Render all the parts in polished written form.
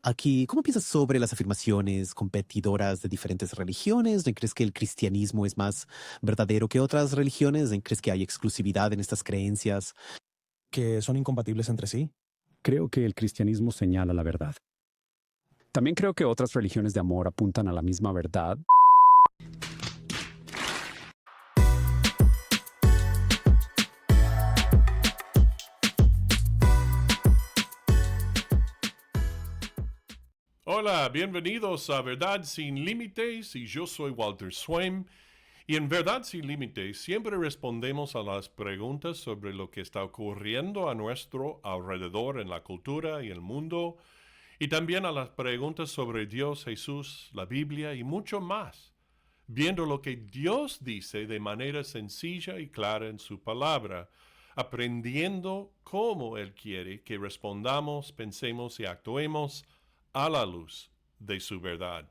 Aquí, ¿cómo piensas sobre las afirmaciones competidoras de diferentes religiones? ¿Crees que el cristianismo es más verdadero que otras religiones? ¿Crees que hay exclusividad en estas creencias? Que son incompatibles entre sí. Creo que el cristianismo señala la verdad. También creo que otras religiones de amor apuntan a la misma verdad. Hola, bienvenidos a Verdad Sin Límites y yo soy Walter Swaim. Y en Verdad Sin Límites siempre respondemos a las preguntas sobre lo que está ocurriendo a nuestro alrededor en la cultura y el mundo, y también a las preguntas sobre Dios, Jesús, la Biblia y mucho más, viendo lo que Dios dice de manera sencilla y clara en su palabra, aprendiendo cómo Él quiere que respondamos, pensemos y actuemos a la luz de su verdad.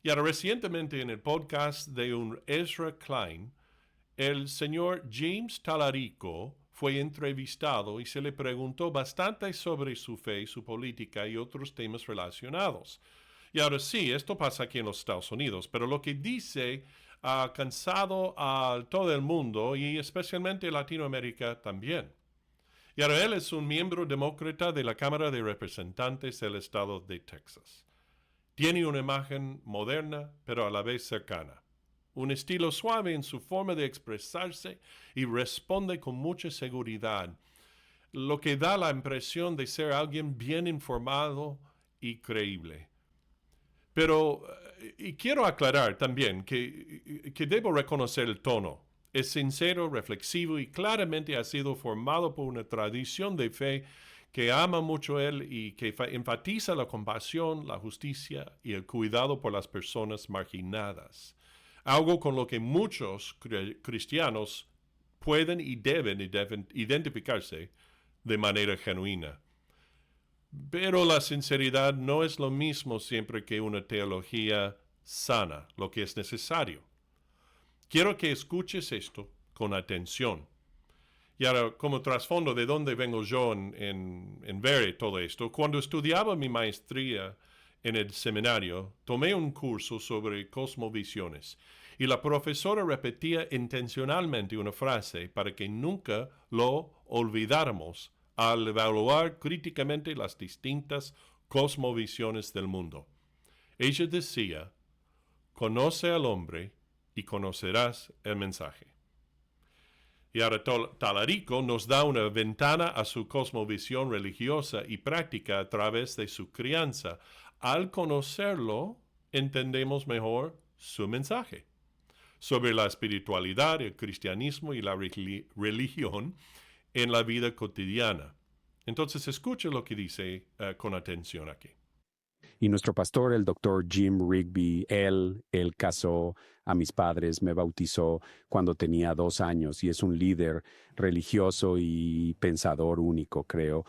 Y ahora recientemente en el podcast de un Ezra Klein, el señor James Talarico fue entrevistado y se le preguntó bastante sobre su fe, su política y otros temas relacionados. Y ahora sí, esto pasa aquí en los Estados Unidos, pero lo que dice ha cansado a todo el mundo y especialmente Latinoamérica también. Y ahora él es un miembro demócrata de la Cámara de Representantes del estado de Texas. Tiene una imagen moderna, pero a la vez cercana. Un estilo suave en su forma de expresarse y responde con mucha seguridad, lo que da la impresión de ser alguien bien informado y creíble. Pero, y quiero aclarar también que debo reconocer el tono. Es sincero, reflexivo y claramente ha sido formado por una tradición de fe que ama mucho él y que enfatiza la compasión, la justicia y el cuidado por las personas marginadas. Algo con lo que muchos cristianos pueden y deben identificarse de manera genuina. Pero la sinceridad no es lo mismo siempre que una teología sana, lo que es necesario. Quiero que escuches esto con atención. Y ahora, como trasfondo de dónde vengo yo en ver todo esto, cuando estudiaba mi maestría en el seminario, tomé un curso sobre cosmovisiones y la profesora repetía intencionalmente una frase para que nunca lo olvidáramos al evaluar críticamente las distintas cosmovisiones del mundo. Ella decía, conoce al hombre y conocerás el mensaje. Y ahora Talarico nos da una ventana a su cosmovisión religiosa y práctica a través de su crianza. Al conocerlo, entendemos mejor su mensaje sobre la espiritualidad, el cristianismo y la religión en la vida cotidiana. Entonces escuche lo que dice con atención aquí. Y nuestro pastor, el doctor Jim Rigby, él casó a mis padres, me bautizó cuando tenía 2 años y es un líder religioso y pensador único, creo.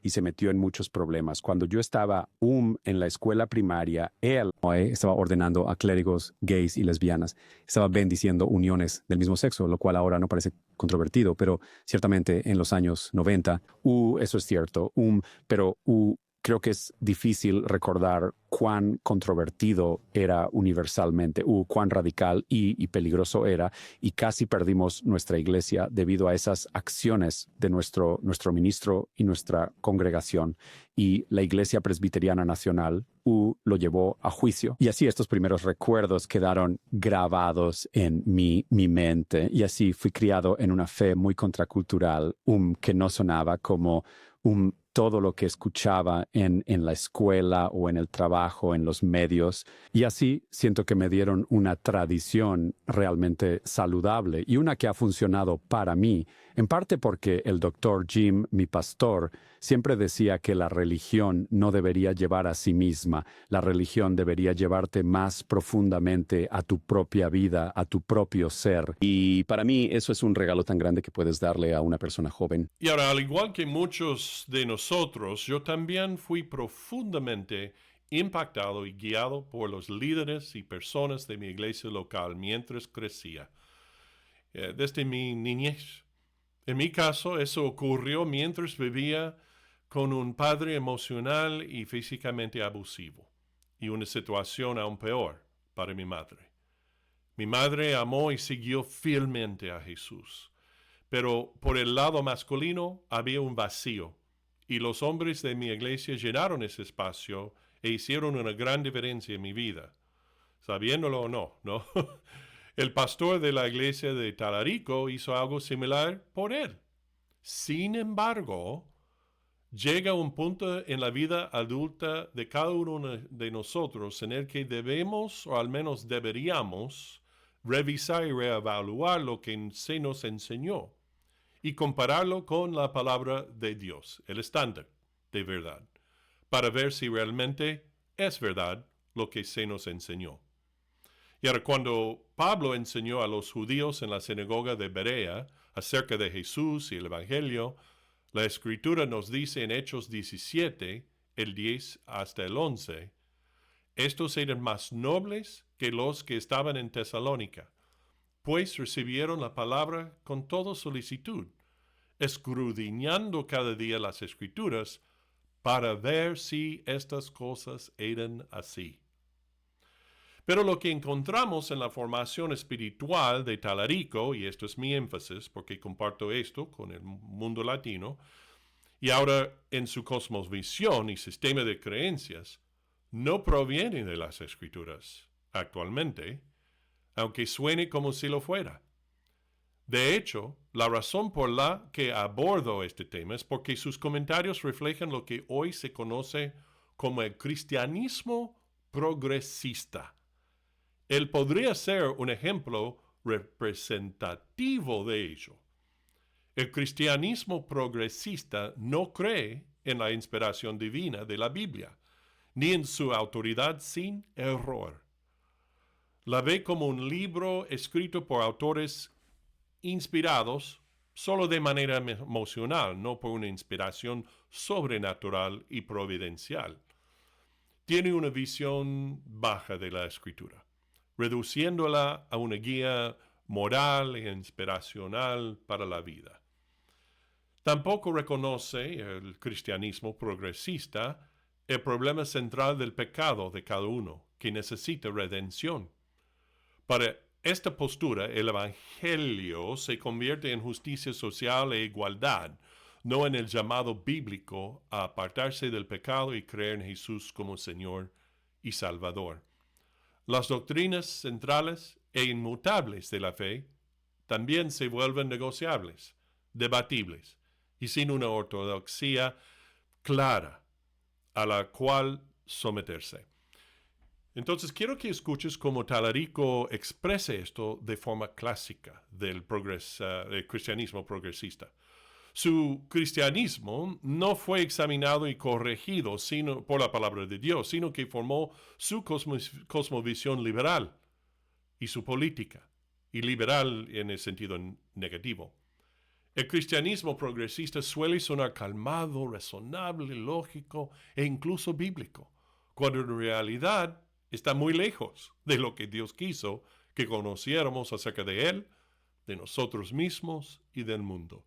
Y se metió en muchos problemas. Cuando yo estaba en la escuela primaria, él estaba ordenando a clérigos gays y lesbianas. Estaba bendiciendo uniones del mismo sexo, lo cual ahora no parece controvertido, pero ciertamente en los años 90, eso es cierto. Pero creo que es difícil recordar cuán controvertido era universalmente, cuán radical y peligroso era, y casi perdimos nuestra iglesia debido a esas acciones de nuestro ministro y nuestra congregación. Y la Iglesia Presbiteriana Nacional, lo llevó a juicio. Y así estos primeros recuerdos quedaron grabados en mi mente. Y así fui criado en una fe muy contracultural, que no sonaba como todo lo que escuchaba en la escuela o en el trabajo, en los medios. Y así siento que me dieron una tradición realmente saludable y una que ha funcionado para mí, en parte porque el doctor Jim, mi pastor, siempre decía que la religión no debería llevar a sí misma. La religión debería llevarte más profundamente a tu propia vida, a tu propio ser. Y para mí eso es un regalo tan grande que puedes darle a una persona joven. Y ahora, al igual que muchos de nosotros, yo también fui profundamente impactado y guiado por los líderes y personas de mi iglesia local mientras crecía, desde mi niñez. En mi caso, eso ocurrió mientras vivía con un padre emocional y físicamente abusivo, y una situación aún peor para mi madre. Mi madre amó y siguió fielmente a Jesús, pero por el lado masculino había un vacío, y los hombres de mi iglesia llenaron ese espacio e hicieron una gran diferencia en mi vida, sabiéndolo o no, ¿no? El pastor de la iglesia de Talarico hizo algo similar por él. Sin embargo, llega un punto en la vida adulta de cada uno de nosotros en el que debemos, o al menos deberíamos, revisar y reevaluar lo que se nos enseñó y compararlo con la palabra de Dios, el estándar de verdad, para ver si realmente es verdad lo que se nos enseñó. Y ahora, cuando Pablo enseñó a los judíos en la sinagoga de Berea acerca de Jesús y el Evangelio, la Escritura nos dice en Hechos 17, el 10 hasta el 11, estos eran más nobles que los que estaban en Tesalónica, pues recibieron la palabra con toda solicitud, escudriñando cada día las Escrituras para ver si estas cosas eran así. Pero lo que encontramos en la formación espiritual de Talarico, y esto es mi énfasis porque comparto esto con el mundo latino, y ahora en su cosmovisión y sistema de creencias, no proviene de las Escrituras actualmente, aunque suene como si lo fuera. De hecho, la razón por la que abordo este tema es porque sus comentarios reflejan lo que hoy se conoce como el cristianismo progresista. Él podría ser un ejemplo representativo de ello. El cristianismo progresista no cree en la inspiración divina de la Biblia, ni en su autoridad sin error. La ve como un libro escrito por autores inspirados solo de manera emocional, no por una inspiración sobrenatural y providencial. Tiene una visión baja de la Escritura, reduciéndola a una guía moral e inspiracional para la vida. Tampoco reconoce el cristianismo progresista el problema central del pecado de cada uno, que necesita redención. Para esta postura, el Evangelio se convierte en justicia social e igualdad, no en el llamado bíblico a apartarse del pecado y creer en Jesús como Señor y Salvador. Las doctrinas centrales e inmutables de la fe también se vuelven negociables, debatibles, y sin una ortodoxia clara a la cual someterse. Entonces, quiero que escuches cómo Talarico expresa esto de forma clásica del cristianismo progresista. Su cristianismo no fue examinado y corregido por la palabra de Dios, sino que formó su cosmovisión liberal y su política, y liberal en el sentido negativo. El cristianismo progresista suele sonar calmado, razonable, lógico e incluso bíblico, cuando en realidad está muy lejos de lo que Dios quiso que conociéramos acerca de Él, de nosotros mismos y del mundo.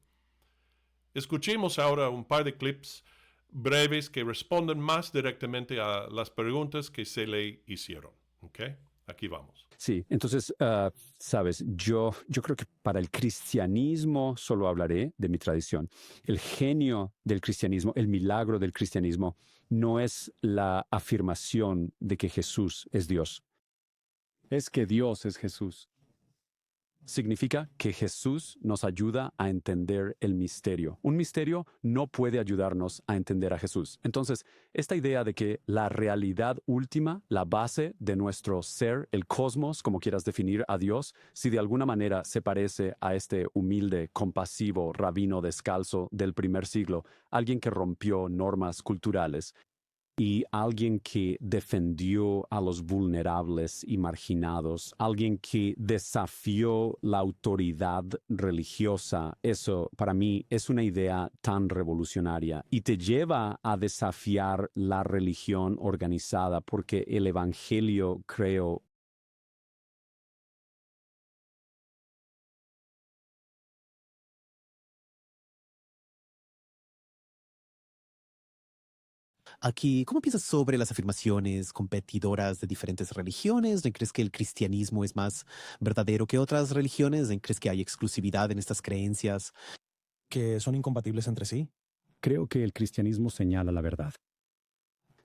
Escuchemos ahora un par de clips breves que responden más directamente a las preguntas que se le hicieron. ¿Ok? Aquí vamos. Sí, entonces, sabes, yo creo que para el cristianismo solo hablaré de mi tradición. El genio del cristianismo, el milagro del cristianismo, no es la afirmación de que Jesús es Dios. Es que Dios es Jesús. Significa que Jesús nos ayuda a entender el misterio. Un misterio no puede ayudarnos a entender a Jesús. Entonces, esta idea de que la realidad última, la base de nuestro ser, el cosmos, como quieras definir a Dios, si de alguna manera se parece a este humilde, compasivo rabino descalzo del primer siglo, alguien que rompió normas culturales, y alguien que defendió a los vulnerables y marginados, alguien que desafió la autoridad religiosa. Eso, para mí, es una idea tan revolucionaria y te lleva a desafiar la religión organizada, porque el Evangelio, creo, Aquí, ¿cómo piensas sobre las afirmaciones competidoras de diferentes religiones? ¿No crees que el cristianismo es más verdadero que otras religiones? ¿No crees que hay exclusividad en estas creencias? Que son incompatibles entre sí. Creo que el cristianismo señala la verdad.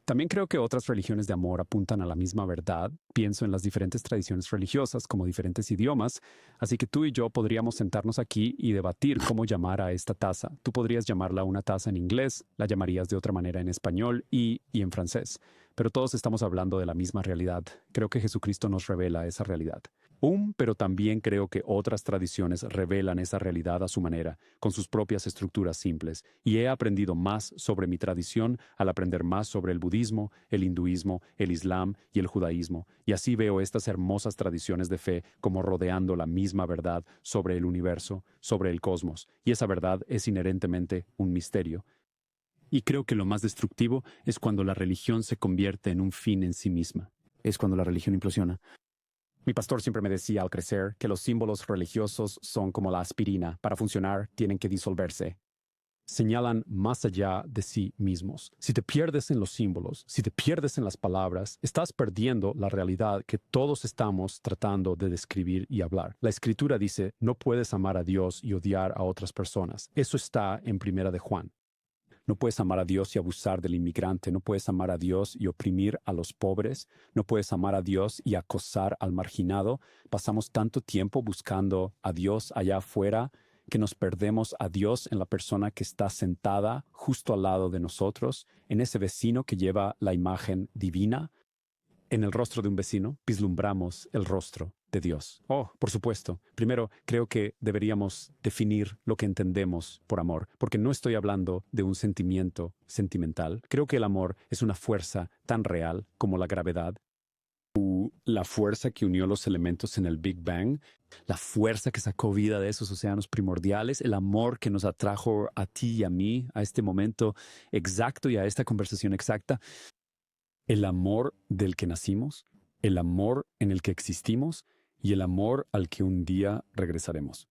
También creo que otras religiones de amor apuntan a la misma verdad. Pienso en las diferentes tradiciones religiosas como diferentes idiomas, así que tú y yo podríamos sentarnos aquí y debatir cómo llamar a esta taza. Tú podrías llamarla una taza en inglés, la llamarías de otra manera en español y en francés. Pero todos estamos hablando de la misma realidad. Creo que Jesucristo nos revela esa realidad. Pero también creo que otras tradiciones revelan esa realidad a su manera, con sus propias estructuras simples, y he aprendido más sobre mi tradición al aprender más sobre el budismo, el hinduismo, el islam y el judaísmo, y así veo estas hermosas tradiciones de fe como rodeando la misma verdad sobre el universo, sobre el cosmos, y esa verdad es inherentemente un misterio. Y creo que lo más destructivo es cuando la religión se convierte en un fin en sí misma. Es cuando la religión implosiona. Mi pastor siempre me decía al crecer que los símbolos religiosos son como la aspirina. Para funcionar, tienen que disolverse. Señalan más allá de sí mismos. Si te pierdes en los símbolos, si te pierdes en las palabras, estás perdiendo la realidad que todos estamos tratando de describir y hablar. La Escritura dice, no puedes amar a Dios y odiar a otras personas. Eso está en Primera de Juan. No puedes amar a Dios y abusar del inmigrante. No puedes amar a Dios y oprimir a los pobres. No puedes amar a Dios y acosar al marginado. Pasamos tanto tiempo buscando a Dios allá afuera que nos perdemos a Dios en la persona que está sentada justo al lado de nosotros, en ese vecino que lleva la imagen divina. En el rostro de un vecino vislumbramos el rostro de Dios. Por supuesto. Primero, creo que deberíamos definir lo que entendemos por amor, porque no estoy hablando de un sentimiento sentimental. Creo que el amor es una fuerza tan real como la gravedad. La fuerza que unió los elementos en el Big Bang, la fuerza que sacó vida de esos océanos primordiales, el amor que nos atrajo a ti y a mí, a este momento exacto y a esta conversación exacta. El amor del que nacimos, el amor en el que existimos y el amor al que un día regresaremos.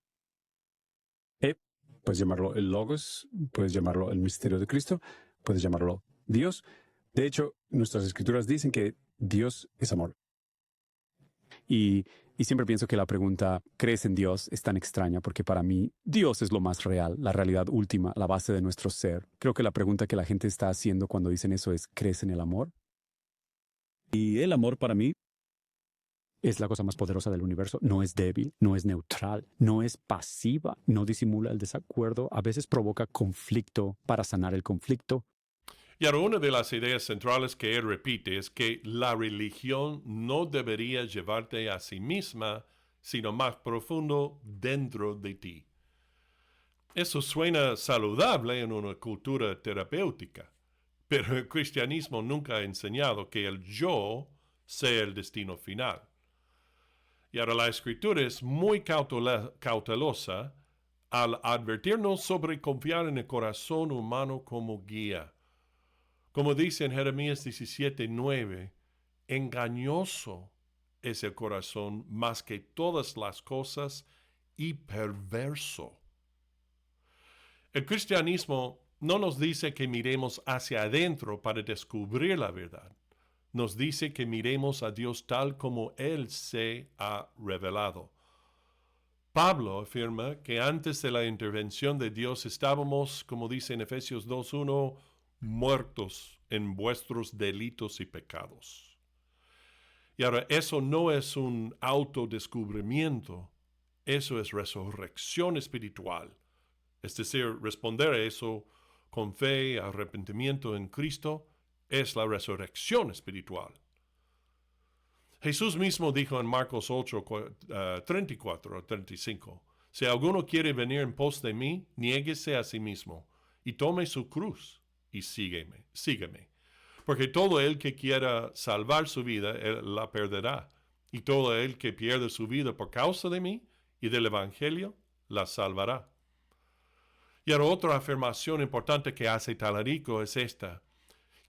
Puedes llamarlo el Logos, puedes llamarlo el misterio de Cristo, puedes llamarlo Dios. De hecho, nuestras escrituras dicen que Dios es amor. Y siempre pienso que la pregunta, ¿crees en Dios?, es tan extraña porque para mí Dios es lo más real, la realidad última, la base de nuestro ser. Creo que la pregunta que la gente está haciendo cuando dicen eso es, ¿crees en el amor? Y el amor para mí es la cosa más poderosa del universo. No es débil, no es neutral, no es pasiva, no disimula el desacuerdo, a veces provoca conflicto para sanar el conflicto. Y ahora una de las ideas centrales que él repite es que la religión no debería llevarte a sí misma, sino más profundo dentro de ti. Eso suena saludable en una cultura terapéutica, pero el cristianismo nunca ha enseñado que el yo sea el destino final. Y ahora la escritura es muy cautelosa al advertirnos sobre confiar en el corazón humano como guía. Como dice en Jeremías 17:9, engañoso es el corazón más que todas las cosas y perverso. El cristianismo no nos dice que miremos hacia adentro para descubrir la verdad. Nos dice que miremos a Dios tal como Él se ha revelado. Pablo afirma que antes de la intervención de Dios estábamos, como dice en Efesios 2:1, muertos en vuestros delitos y pecados. Y ahora, eso no es un autodescubrimiento, eso es resurrección espiritual. Es decir, responder a eso con fe y arrepentimiento en Cristo es la resurrección espiritual. Jesús mismo dijo en Marcos 8, 34 o 35, si alguno quiere venir en pos de mí, niéguese a sí mismo y tome su cruz y sígueme. Porque todo el que quiera salvar su vida, él la perderá. Y todo el que pierde su vida por causa de mí y del Evangelio, la salvará. Y ahora otra afirmación importante que hace Talarico es esta,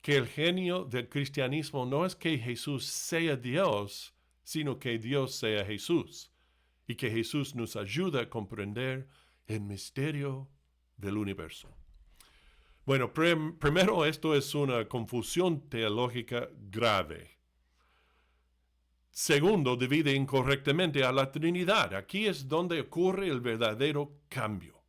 que el genio del cristianismo no es que Jesús sea Dios, sino que Dios sea Jesús, y que Jesús nos ayuda a comprender el misterio del universo. Bueno, primero esto es una confusión teológica grave. Segundo, divide incorrectamente a la Trinidad. Aquí es donde ocurre el verdadero cambio.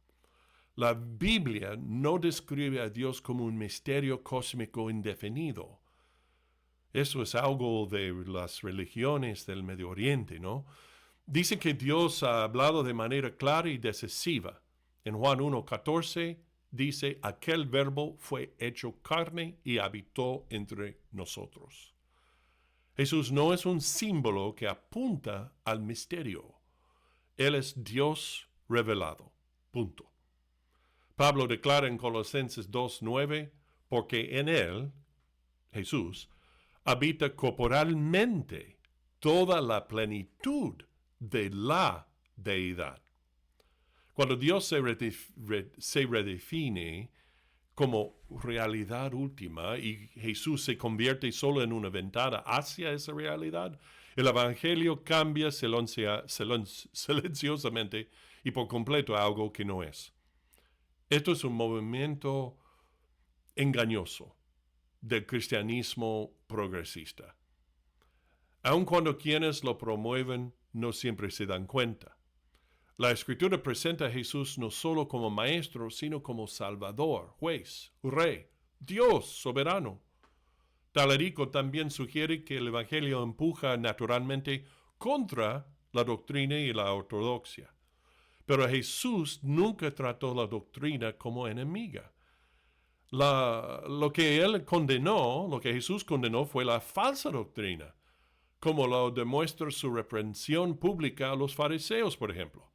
La Biblia no describe a Dios como un misterio cósmico indefinido. Eso es algo de las religiones del Medio Oriente, ¿no? Dice que Dios ha hablado de manera clara y decisiva. En Juan 1:14 dice, aquel verbo fue hecho carne y habitó entre nosotros. Jesús no es un símbolo que apunta al misterio. Él es Dios revelado. Punto. Pablo declara en Colosenses 2:9, porque en él, Jesús, habita corporalmente toda la plenitud de la deidad. Cuando Dios se redefine como realidad última y Jesús se convierte solo en una ventana hacia esa realidad, el Evangelio cambia silenciosamente y por completo a algo que no es. Esto es un movimiento engañoso del cristianismo progresista, aun cuando quienes lo promueven no siempre se dan cuenta. La Escritura presenta a Jesús no solo como maestro, sino como salvador, juez, rey, Dios soberano. Talarico también sugiere que el Evangelio empuja naturalmente contra la doctrina y la ortodoxia. Pero Jesús nunca trató la doctrina como enemiga. Lo que Jesús condenó fue la falsa doctrina, como lo demuestra su reprensión pública a los fariseos, por ejemplo.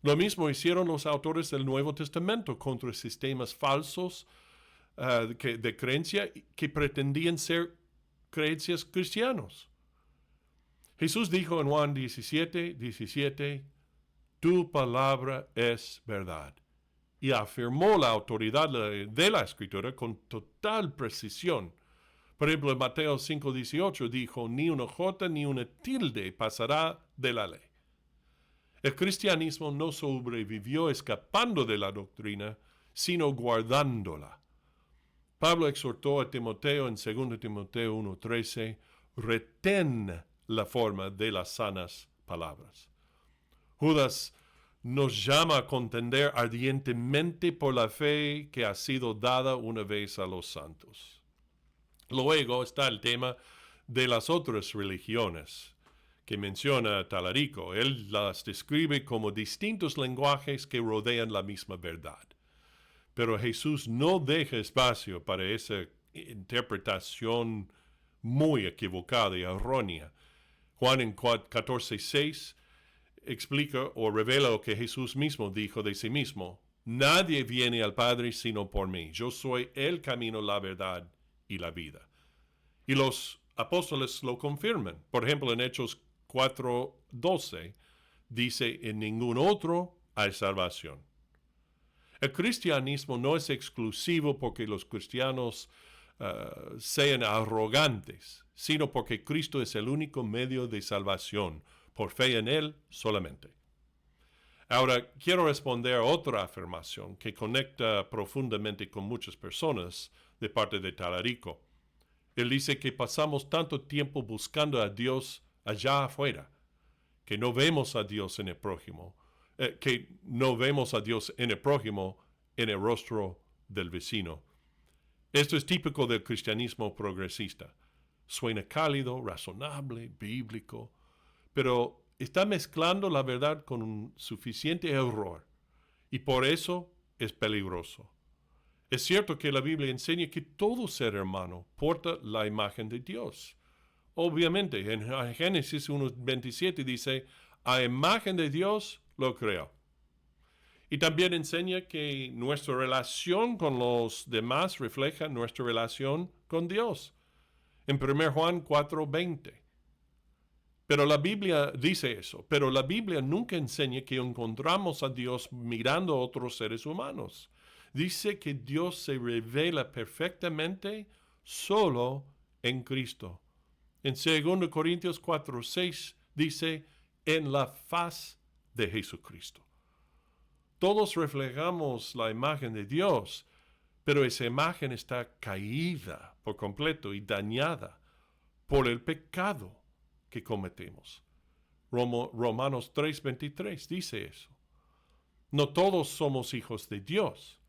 Lo mismo hicieron los autores del Nuevo Testamento contra sistemas falsos de creencia que pretendían ser creencias cristianos. Jesús dijo en Juan 17, tu palabra es verdad. Y afirmó la autoridad de la Escritura con total precisión. Por ejemplo, en Mateo 5:18 dijo, ni una jota ni una tilde pasará de la ley. El cristianismo no sobrevivió escapando de la doctrina, sino guardándola. Pablo exhortó a Timoteo en 2 Timoteo 1:13, retén la forma de las sanas palabras. Judas nos llama a contender ardientemente por la fe que ha sido dada una vez a los santos. Luego está el tema de las otras religiones que menciona Talarico. Él las describe como distintos lenguajes que rodean la misma verdad. Pero Jesús no deja espacio para esa interpretación muy equivocada y errónea. Juan en 14:6 explica o revela lo que Jesús mismo dijo de sí mismo. Nadie viene al Padre sino por mí. Yo soy el camino, la verdad y la vida. Y los apóstoles lo confirman. Por ejemplo, en Hechos 4:12 dice, en ningún otro hay salvación. El cristianismo no es exclusivo porque los cristianos sean arrogantes, sino porque Cristo es el único medio de salvación, por fe en Él solamente. Ahora, quiero responder a otra afirmación que conecta profundamente con muchas personas de parte de Talarico. Él dice que pasamos tanto tiempo buscando a Dios allá afuera, que no vemos a Dios en el prójimo, en el rostro del vecino. Esto es típico del cristianismo progresista. Suena cálido, razonable, bíblico, pero está mezclando la verdad con un suficiente error, y por eso es peligroso. Es cierto que la Biblia enseña que todo ser humano porta la imagen de Dios. Obviamente, en Génesis 1:27 dice, a imagen de Dios lo creó. Y también enseña que nuestra relación con los demás refleja nuestra relación con Dios. En 1 Juan 4:20. Pero la Biblia dice eso, pero la Biblia nunca enseña que encontramos a Dios mirando a otros seres humanos. Dice que Dios se revela perfectamente solo en Cristo. En 2 Corintios 4:6 dice, en la faz de Jesucristo. Todos reflejamos la imagen de Dios, pero esa imagen está caída por completo y dañada por el pecado que cometemos. Romanos 3:23 dice eso. No todos somos hijos de Dios.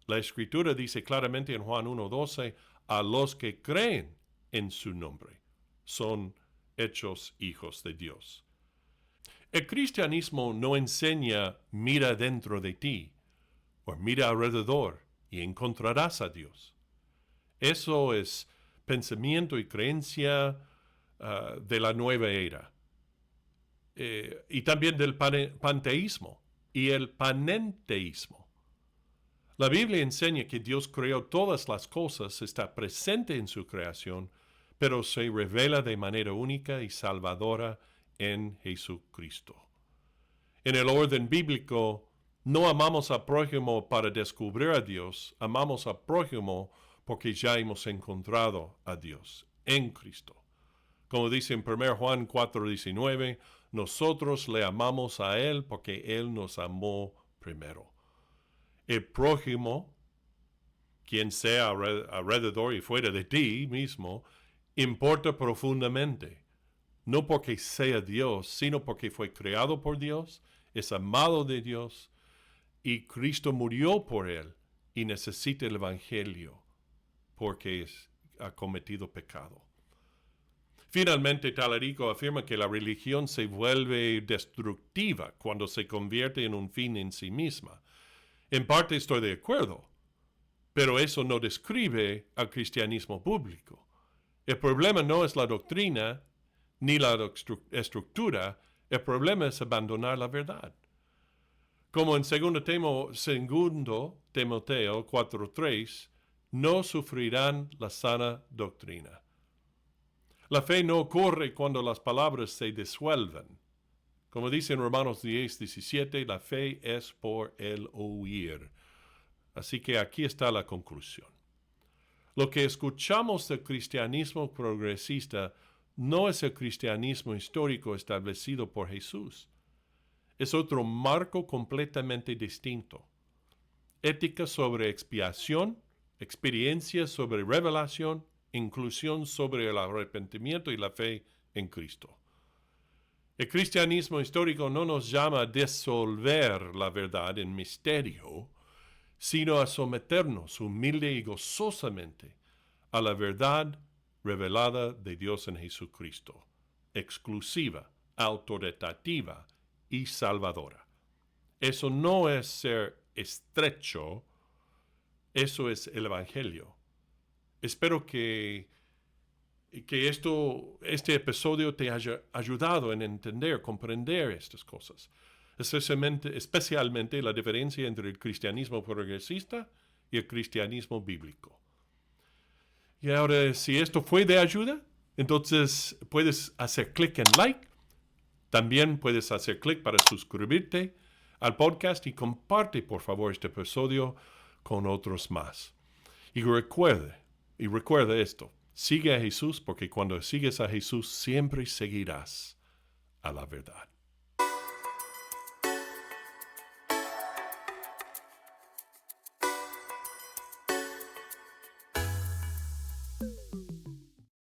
La Escritura dice claramente en Juan 1:12, a los que creen en su nombre son hechos hijos de Dios. El cristianismo no enseña mira dentro de ti o mira alrededor y encontrarás a Dios. Eso es pensamiento y creencia de la nueva era. Y también del panteísmo y el panenteísmo. La Biblia enseña que Dios creó todas las cosas, está presente en su creación, pero se revela de manera única y salvadora en Jesucristo. En el orden bíblico, no amamos al prójimo para descubrir a Dios, amamos al prójimo porque ya hemos encontrado a Dios en Cristo. Como dice en 1 Juan 4:19, nosotros le amamos a Él porque Él nos amó primero. El prójimo, quien sea alrededor y fuera de ti mismo, importa profundamente. No porque sea Dios, sino porque fue creado por Dios, es amado de Dios, y Cristo murió por él y necesita el Evangelio porque ha cometido pecado. Finalmente, Talarico afirma que la religión se vuelve destructiva cuando se convierte en un fin en sí misma. En parte estoy de acuerdo, pero eso no describe al cristianismo público. El problema no es la doctrina ni la estructura, el problema es abandonar la verdad. Como en 2 Timoteo 4:3, no sufrirán la sana doctrina. La fe no ocurre cuando las palabras se disuelven. Como dice en Romanos 10:17, la fe es por el oír. Así que aquí está la conclusión. Lo que escuchamos del cristianismo progresista no es el cristianismo histórico establecido por Jesús. Es otro marco completamente distinto. Ética sobre expiación, experiencia sobre revelación, inclusión sobre el arrepentimiento y la fe en Cristo. El cristianismo histórico no nos llama a disolver la verdad en misterio, sino a someternos humilde y gozosamente a la verdad revelada de Dios en Jesucristo, exclusiva, autoritativa y salvadora. Eso no es ser estrecho, eso es el Evangelio. Espero que este episodio te haya ayudado en entender, comprender estas cosas, especialmente la diferencia entre el cristianismo progresista y el cristianismo bíblico. Y ahora, si esto fue de ayuda, entonces puedes hacer clic en like. También puedes hacer clic para suscribirte al podcast y comparte, por favor, este episodio con otros más. Y recuerda esto, sigue a Jesús porque cuando sigues a Jesús siempre seguirás a la verdad.